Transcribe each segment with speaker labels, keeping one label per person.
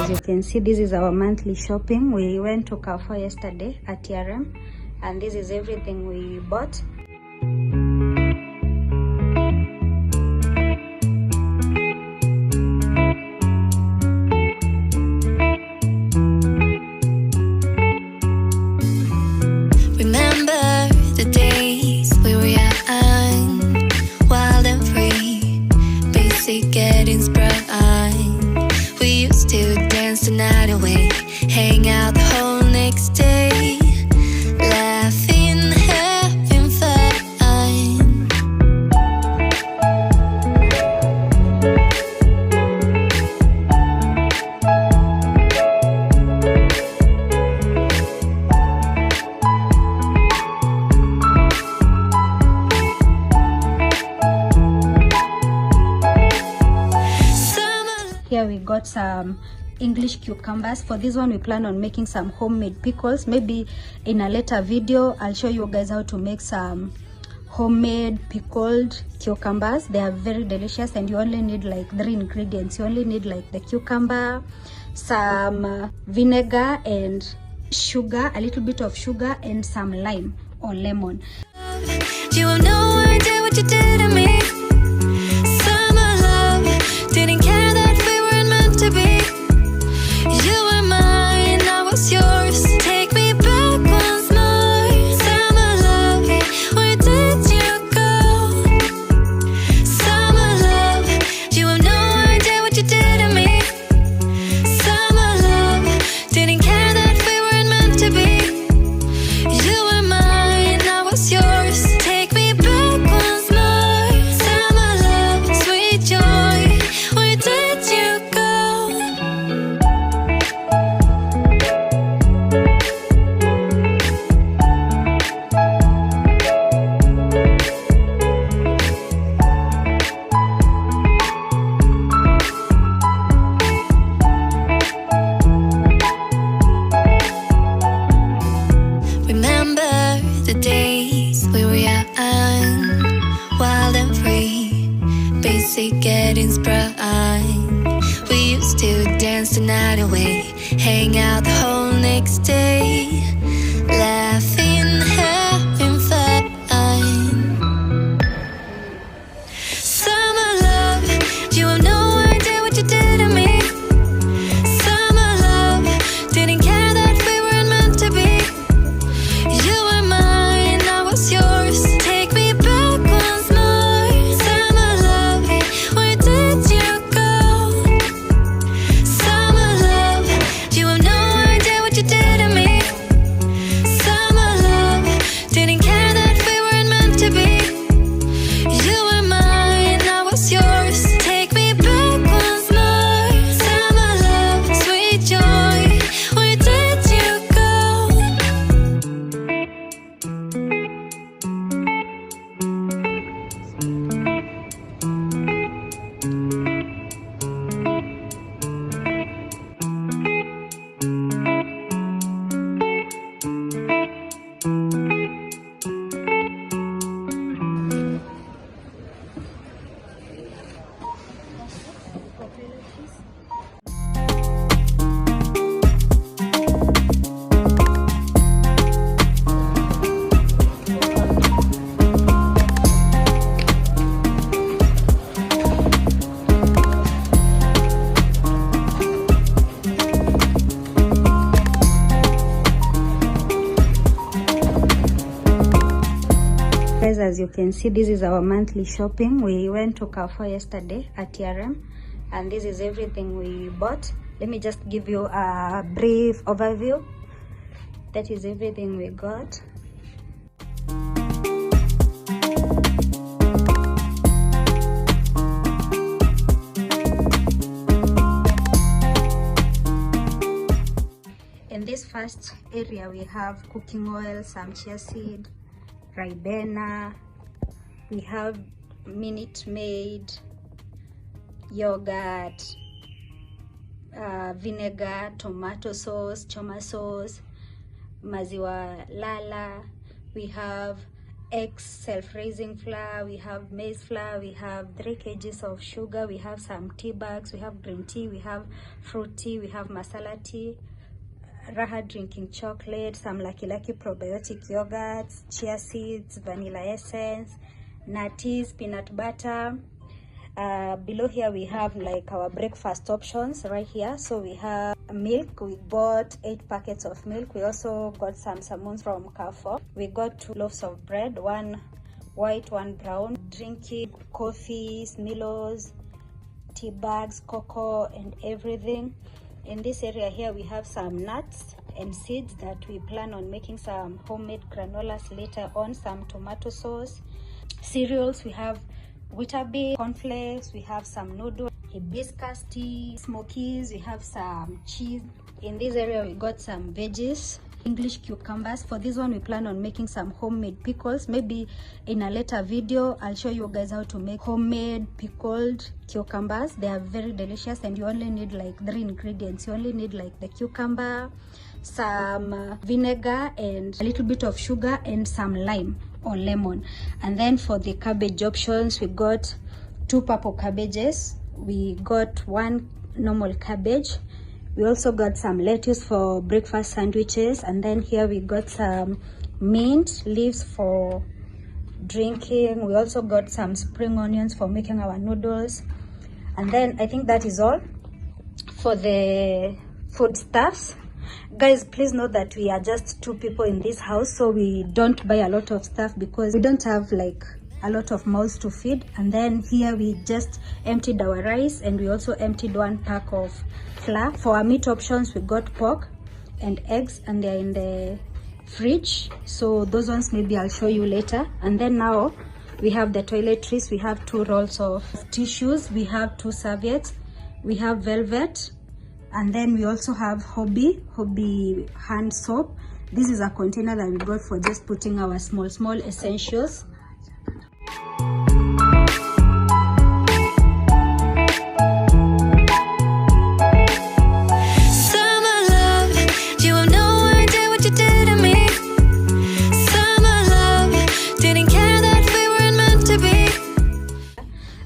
Speaker 1: As you can see, this is our monthly shopping. We went to Carrefour yesterday at Ayra, and this is everything we bought.
Speaker 2: Remember the days we were young, wild and free, basic getting sprung. We used to dance the night away, hang out the whole next day, laughing, having fun.
Speaker 1: Here we got some English cucumbers. For this one we plan on making some homemade pickles. Maybe in a later video I'll show you guys how to make some homemade pickled cucumbers. They are very delicious, and you only need like 3 ingredients. You only need like the cucumber, some vinegar and sugar, a little bit of sugar, and some lime or lemon.
Speaker 2: You have no idea what you did to me. Summer love, didn't care that we weren't meant to be. You were mine, I was yours. Take me back once more. Summer love, where did you go? Summer love, you have no idea what you did to me. Summer love, didn't care that we weren't meant to be. You were mine, I was yours. Take me back once more. Summer love, sweet joy, where did you go? Remember the days we were young, wild and free, basic getting sprung. We used to dance the night away, hang out the whole next day, laughing, having fun. Summer love, you have no idea what you did to me. Summer love, didn't care that we weren't meant to be. You were mine, I was yours. Take me back once more. Summer love, where did you go? Summer love, you have no idea what you did to me. Summer love, didn't care that we weren't meant to be. You were mine, I was yours. Take me back once more. Summer love, sweet joy, where did you go?
Speaker 1: Guys, as you can see, this is our monthly shopping. We went to Carrefour yesterday at Ayra, and this is everything we bought. Let me just give you a brief overview. That is everything we got. In this first area we have cooking oil, some chia seed, ribena, we have Minute Maid, yogurt, vinegar, tomato sauce, choma sauce, maziwa lala. We have eggs, self-raising flour, we have maize flour, we have 3 kgs of sugar, we have some tea bags, we have green tea, we have fruit tea, we have masala tea, Raha drinking chocolate, some Lucky probiotic yogurts, chia seeds, vanilla essence, nutties, peanut butter. Below here we have like our breakfast options right here. So we have milk. We bought 8 packets of milk. We also got some salmons from Carrefour. We got 2 loaves of bread, 1 white, 1 brown. Drinking coffees, Milos, tea bags, cocoa, and everything. In this area here we have some nuts and seeds that we plan on making some homemade granolas later on, some tomato sauce. Cereals, we have Weetabix, cornflakes, we have some noodles, hibiscus tea, smokies, we have some cheese. In this area we got some veggies, English cucumbers. For this one we plan on making some homemade pickles. Maybe in a later video I'll show you guys how to make homemade pickled cucumbers. They are very delicious, and you only need like 3 ingredients. You only need like the cucumber, some vinegar, and a little bit of sugar, and some lime or lemon. And then for the cabbage options, we got 2 purple cabbages, we got 1 normal cabbage, we also got some lettuce for breakfast sandwiches, and then here we got some mint leaves for drinking. We also got some spring onions for making our noodles. And then I think that is all for the foodstuffs. Guys, please note that we are just 2 people in this house, so we don't buy a lot of stuff because we don't have like a lot of mouths to feed. And then here we just emptied our rice, and we also emptied 1 pack of flour. For our meat options, we got pork and eggs, and they're in the fridge, so those ones maybe I'll show you later. And then now we have the toiletries. We have 2 rolls of tissues, we have 2 serviettes, we have velvet, and then we also have hobby hand soap. This is a container that we got for just putting our small essentials.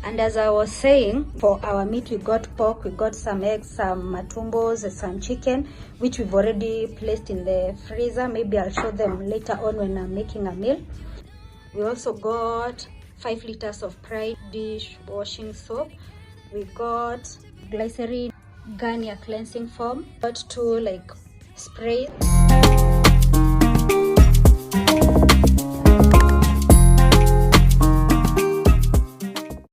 Speaker 1: And as I was saying, for our meat we got pork, we got some eggs, some matumbos, some chicken, which we've already placed in the freezer. Maybe I'll show them later on when I'm making a meal. We also got 5 liters of Pride dish washing soap. We got glycerin Garnier cleansing foam. Got 2 like sprays.